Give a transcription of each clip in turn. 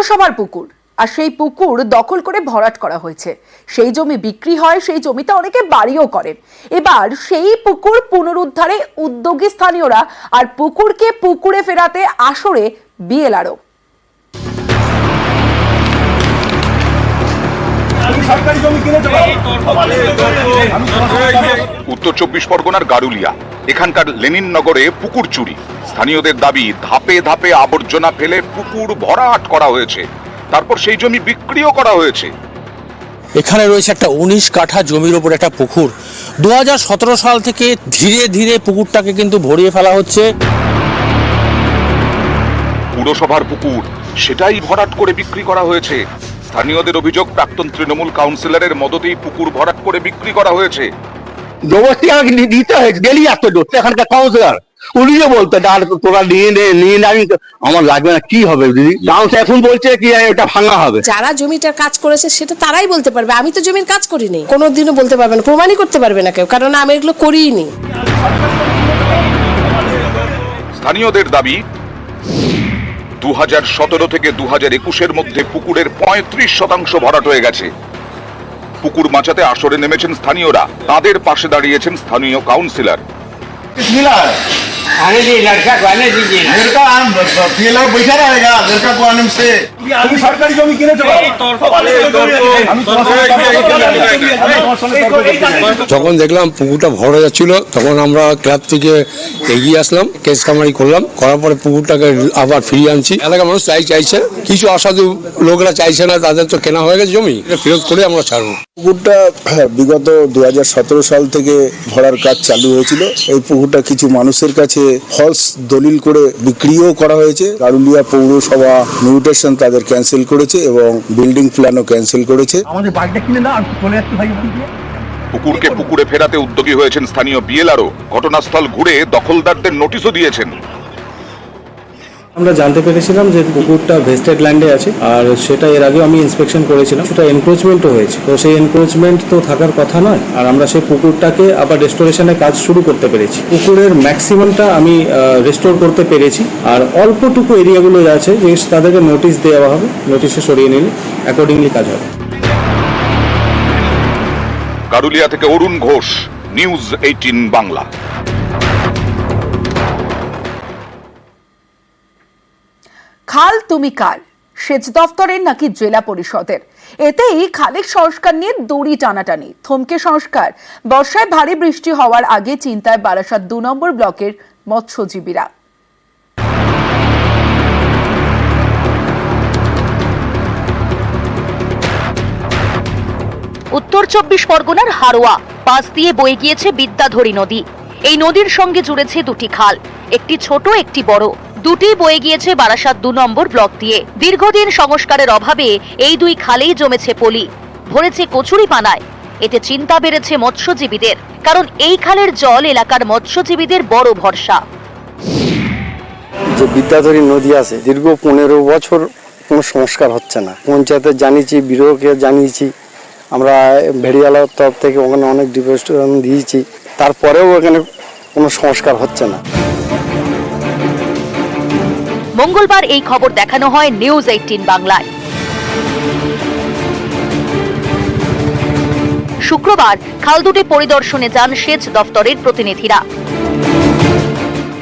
পুরসভার পুকুর, আর সেই পুকুর দখল করে ভরাট করা হয়েছে। সেই জমি বিক্রি হয়, সেই জমিতে অনেকে বাড়িও করেন। এবার সেই পুকুর পুনরুদ্ধারে উদ্যোগী স্থানীয়রা, আর পুকুরকে পুকুরে ফেরাতে আসরে বিএলআরও। উত্তর চব্বিশ পরগনার গারুলিয়া, এখানকার লেনিন নগরে পুকুর চুরি। স্থানীয়দের দাবি, ধাপে ধাপে আবর্জনা ফেলে পুকুর ভরাট করা হয়েছে, তারপর সেই জমি বিক্রিও করা হয়েছে। এখানে রয়েছে একটা 19 কাঠা জমির ওপর একটা পুকুর। 2017 সাল থেকে ধীরে ধীরে পুকুরটাকে কিন্তু ভরিয়ে ফেলা হচ্ছে। পুরসভার পুকুর, সেটাই ভরাট করে বিক্রি করা হয়েছে। স্থানীয়দের অভিযোগ, প্রাক্তন তৃণমূল কাউন্সিলরের মদতেই পুকুর ভরাট করে বিক্রি করা হয়েছে। জবরদস্তি আমাকে দিতে হয়েছে, গেলি আসতো দোস্ত, এখানকার কাউন্সিলর উনিও বলতো তোরা নিয়ে নে, আমি আমার লাগবে না, কি হবে দিদি? কাউন্সিলর এখন বলছে কি এটা ভাঙা হবে। যারা জমিটার কাজ করেছে সেটা তারাই বলতে পারবে, আমি তো জমির কাজ করিনি, কোনোদিনও বলতে পারবে না, প্রমাণই করতে পারবে না কেউ, কারণ আমি এগুলো করিনি। স্থানীয়দের দাবি, 2017 থেকে 2021-এর মধ্যে পুকুরের 35% ভরাট হয়ে গেছে। পুকুর বাঁচাতে আসরে নেমেছেন স্থানীয়রা, তাদের পাশে দাঁড়িয়েছেন স্থানীয় কাউন্সিলর। যখন দেখলাম পুকুরটা ভরা যাচ্ছিল, তখন আমরা ক্লাব থেকে এগিয়ে আসলাম, কেস কামারি করলাম, করার পরে পুকুরটাকে আবার ফিরিয়ে আনছি। এলাকার মানুষ চাইছে, কিছু অসাধু লোকরা চাইছে না, তাদের তো কেনা হয়ে গেছে জমি, ফেরত করে আমরা ছাড়বো। পুকুরটা বিগত 2017 সাল থেকে ভরার কাজ চালু হয়েছিল। এই পুকুরটা কিছু মানুষের কাছে ফলস দলিল করে বিক্রিও করা হয়েছে। গারুলিয়া পৌরসভা মিউটেশন তাদের ক্যান্সেল করেছে এবং বিল্ডিং প্ল্যানও ক্যান্সেল করেছে। আমাদের বাড়িটা কিনে না, চলে আসতে ভাই। পুকুরকে পুকুরে ফেরাতে উদ্যোগী হয়েছেন স্থানীয় বিএলআরও। ঘটনাস্থল ঘুরে দখলদারদের নোটিশও দিয়েছেন। আমরা জানতে পেরেছিলাম যে পুকুরটা ভেস্টেড ল্যান্ডে আছে, আর সেটা এর আগেও আমি ইন্সপেকশন করেছিলাম, সেটা এনক্রোচমেন্টও হয়েছে। তো সেই এনক্রোচমেন্ট তো থাকার কথা নয়, আর আমরা সেই পুকুরটাকে আবার রেস্টোরেশনের কাজ শুরু করতে পেরেছি। পুকুরের ম্যাক্সিমামটা আমি রেস্টোর করতে পেরেছি, আর অল্পটুকু এরিয়াগুলো আছে যে তাদেরকে নোটিশ দেওয়া হবে, নোটিশে সরিয়ে নিলে অ্যাকর্ডিংলি কাজ হবে। গারুলিয়া থেকে অরুণ ঘোষ, নিউজ 18 বাংলা। খাল তুমি কার, সেচ দফতরের নাকি জেলা পরিষদের? এতেই খালের সংস্কার নিয়ে দড়ি টানাটানি। থমকে সংস্কার। বর্ষায় ভারী বৃষ্টি হওয়ার আগে চিন্তায় বারাসাত 2 নম্বর ব্লকের মৎস্যজীবীরা। উত্তর চব্বিশ পরগনার হারোয়া পাশ দিয়ে বয়ে গিয়েছে বিদ্যাধরী নদী। এই নদীর সঙ্গে জুড়েছে দুটি খাল, একটি ছোট একটি বড়। দুটি বয়ে গিয়েছে বারাসাত 2 নম্বর ব্লক দিয়ে। দীর্ঘদিন সংস্কারের অভাবে এই দুই খালেই জমেছে পলি, ভরেছে কচুরি পানায়। এতে চিন্তা বেড়েছে মৎস্যজীবীদের, কারণ এই খালের জল এলাকার মৎস্যজীবীদের বড় ভরসা। যে বিদ্যাধরী নদী আছে, দীর্ঘ 15 বছর কোনো সংস্কার হচ্ছে না। পঞ্চায়েতে জানিয়েছি, বিডিওকে জানিয়েছি, আমরা ভেড়িয়ালার তরফ থেকে ওখানে অনেক ডিপোজিশন দিয়েছি, তারপরেও এখানে কোনো সংস্কার হচ্ছে না। মঙ্গলবার এই খবর দেখানো হয় নিউজ 18 বাংলায়। শুক্রবার খাল দুটি পরিদর্শনে যান সেচ দফতরের প্রতিনিধিরা।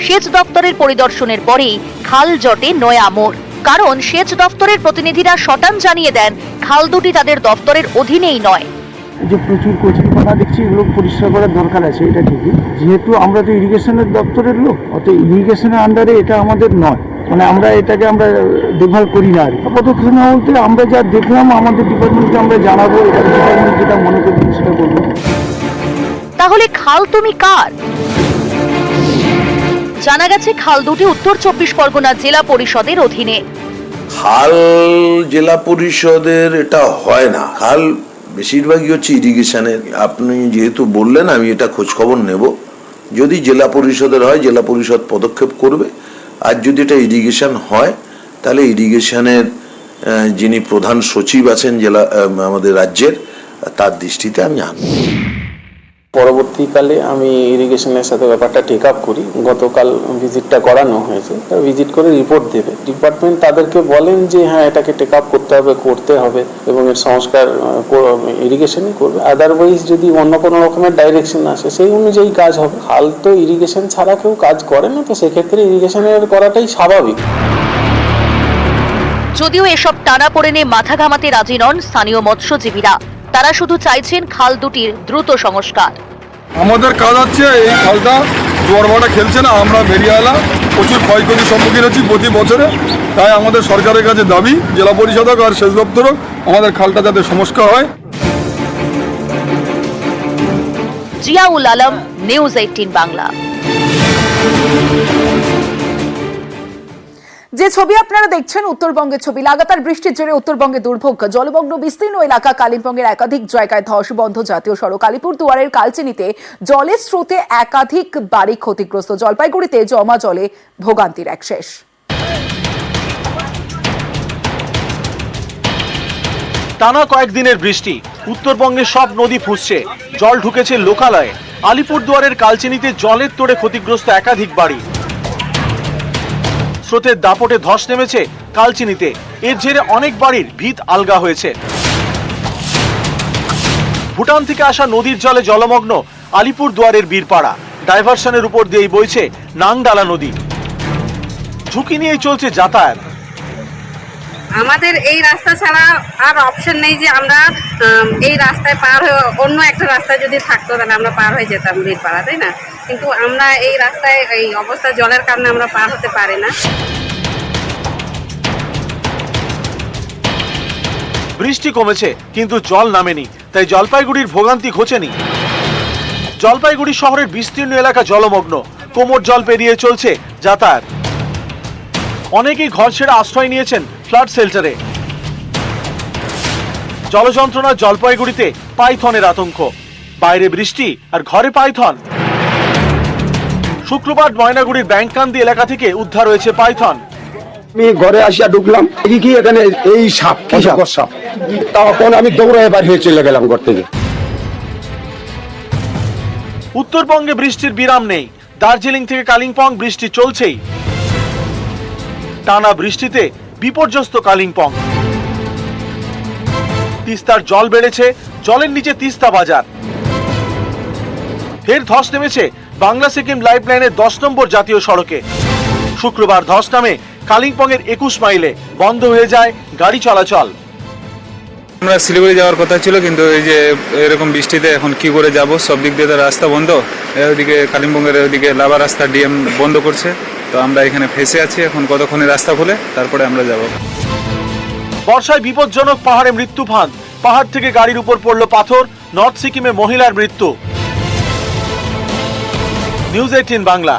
সেচ দফতরের পরিদর্শনের পরেই খাল জটে নয়া মোড়, কারণ সেচ দফতরের প্রতিনিধিরা শটান জানিয়ে দেন খাল দুটি তাদের দফতরের অধীনেই নয়। যে প্রচুর কচুরিপানা দেখছি, এগুলো পরিষ্কার করার দরকার আছে, এটা ঠিকই। যেহেতু আমরা তো ইরিগেশনের দপ্তরের লোক, অত ইরিগেশনের আন্ডারে এটা আমাদের নয়, মানে আমরা এটাকে আমরা দেখভাল করি না। আর পদক্ষেপ না বলতে আমরা যা দেখলাম আমাদের ডিপার্টমেন্টকে আমরা জানাবো, এটা ডিপার্টমেন্ট যেটা মনে করবেন সেটা করবো। তাহলে খাল তুমি কার? জানা গেছে খাল দুটি উত্তর চব্বিশ পরগনা জেলা পরিষদের অধীনে। খাল জেলা পরিষদের এটা হয় না, খাল বেশিরভাগই হচ্ছে ইরিগেশনের। আপনি যেহেতু বললেন, আমি এটা খোঁজ খবর নেব। যদি জেলা পরিষদের হয়, জেলা পরিষদ পদক্ষেপ করবে। আর যদি এটা ইরিগেশন হয়, তাহলে ইরিগেশনের যিনি প্রধান সচিব আছেন জেলা আমাদের রাজ্যের, তার দৃষ্টিতে আমি আনব। পরবর্তীকালে আমি ইরিগেশনের সাথে ব্যাপারটা টেক আপ করি। গতকাল ভিজিটটা করানো হয়েছে, ভিজিট করে রিপোর্ট দেবে। ডিপার্টমেন্ট তাদেরকে বলেন যে হ্যাঁ এটাকে টেক আপ করতে হবে এবং এর সংস্কার ইরিগেশনই করবে। আদারওয়াইজ যদি অন্য কোনো রকমের ডাইরেকশন আসে সেই অনুযায়ী কাজ হবে। খাল তো ইরিগেশন ছাড়া কেউ কাজ করে না, তো সেক্ষেত্রে ইরিগেশনের করাটাই স্বাভাবিক। যদিও এসব টানাপোড়েনে মাথা ঘামাতে রাজি নন স্থানীয় মৎস্যজীবীরা। তারা শুধু চাইছেন খাল দুটির দ্রুত সংস্কার। আমাদের কাজ হচ্ছে এই খালটা জোয়ার খেলছে না, আমরা বেরিয়ালা প্রচুর ক্ষয়ক্ষতির সম্মুখীন হচ্ছি প্রতি বছরে। তাই আমাদের সরকারের কাছে দাবি, জেলা পরিষদ আর সেচ দপ্তর আমাদের খালটা যাতে সংস্কার হয়। জিয়াউল আলম, নিউজ 18 বাংলা। যে ছবি আপনারা দেখছেন উত্তরবঙ্গের ছবি। লাগাতার বৃষ্টির জেরে উত্তরবঙ্গে দুর্ভোগ। জলমগ্ন বিস্তীর্ণ এলাকা কালিম্পংয়ের একাধিক জায়গায় ধস বন্ধ জাতীয় সড়ক। আলিপুর দুয়ারের কালচিনিতে জলের স্রোতে একাধিক বাড়ি ক্ষতিগ্রস্ত। জলপাইগুড়িতে জমা জলে ভোগান্তির এক শেষ। টানা কয়েকদিনের বৃষ্টি, উত্তরবঙ্গের সব নদী ফুঁসছে, জল ঢুকেছে লোকালয়ে। আলিপুরদুয়ারের কালচিনিতে জলের তোড়ে ক্ষতিগ্রস্ত একাধিক বাড়ি। স্রোতের দাপটে ধস নেমেছে কালচিনিতে। এর জেরে অনেক বাড়ির ভিত আলগা হয়েছে। ভুটান থেকে আসা নদীর জলে জলমগ্ন আলিপুরদুয়ারের বীরপাড়া। ডাইভারশনের উপর দিয়েই বইছে নাংডালা নদী। ঝুঁকি নিয়েই চলছে যাতায়াত। আমাদের এই রাস্তা ছাড়া আর অপশন নেই যে আমরা এই রাস্তায় পার হয়ে অন্য একটা রাস্তায় যদি থাকতো তাহলে আমরা পার হয়ে যেতাম বীরপাড়া, তাই না? কিন্তু আমরা এই রাস্তায় এই অবস্থা জলের কারণে আমরা পার হতে পারি না। বৃষ্টি কমেছে কিন্তু জল নামেনি, তাই জলপাইগুড়ির ভোগান্তি ঘোচেনি। জলপাইগুড়ি শহরের বিস্তীর্ণ এলাকা জলমগ্ন, কোমর জল পেরিয়ে চলছে যাতায়াত। অনেকেই ঘর ছেড়ে আশ্রয় নিয়েছেন ফ্লাড শেল্টারে। জলযন্ত্রণা জলপাইগুড়িতে পাইথনের আতঙ্ক। বাইরে বৃষ্টি আর ঘরে পাইথন। শুক্রবার ময়নাগুড়ির ব্যাংকান্দি এলাকা থেকে উদ্ধার হয়েছে পাইথন। আমি ঘরে আসিয়া ঢুকলাম, কি এখানে এই সাপ, সাপ। তখন আমি দৌড়ে এবার হয়ে চলে গেলাম ঘর থেকে। উত্তরবঙ্গে বৃষ্টির বিরাম নেই। দার্জিলিং থেকে কালিম্পং বৃষ্টি চলছেই। টানা বৃষ্টিতে বিপর্যস্ত কালিম্পং। তিস্তার জল বেড়েছে, জলের নিচে তিস্তা বাজার। ফের ধস নেমেছে বাংলা সিকিম লাইফলাইনের 10 নম্বর জাতীয় সড়কে। শুক্রবার ধস নামে কালিম্পংয়ের 21 মাইলে, বন্ধ হয়ে যায় গাড়ি চলাচল। আমরা শিলিগুড়ি যাওয়ার কথা ছিল, কিন্তু এই যে এরকম বৃষ্টিতে এখন কি করে যাব? সব দিক দিয়ে তো রাস্তা বন্ধ। ওইদিকে কালিম্পংয়ের ওইদিকে লাভা রাস্তা ডিএম বন্ধ করছে, তো আমরা এখানে ফেসে আছি। এখন কতক্ষণে রাস্তা খুলে তারপরে আমরা যাব। বর্ষায় বিপজ্জনক পাহাড়ে মৃত্যু ফাঁদ। পাহাড় থেকে গাড়ির উপর পড়ল পাথর। নর্থ সিকিমে মহিলার মৃত্যু। নিউজ 18 বাংলা।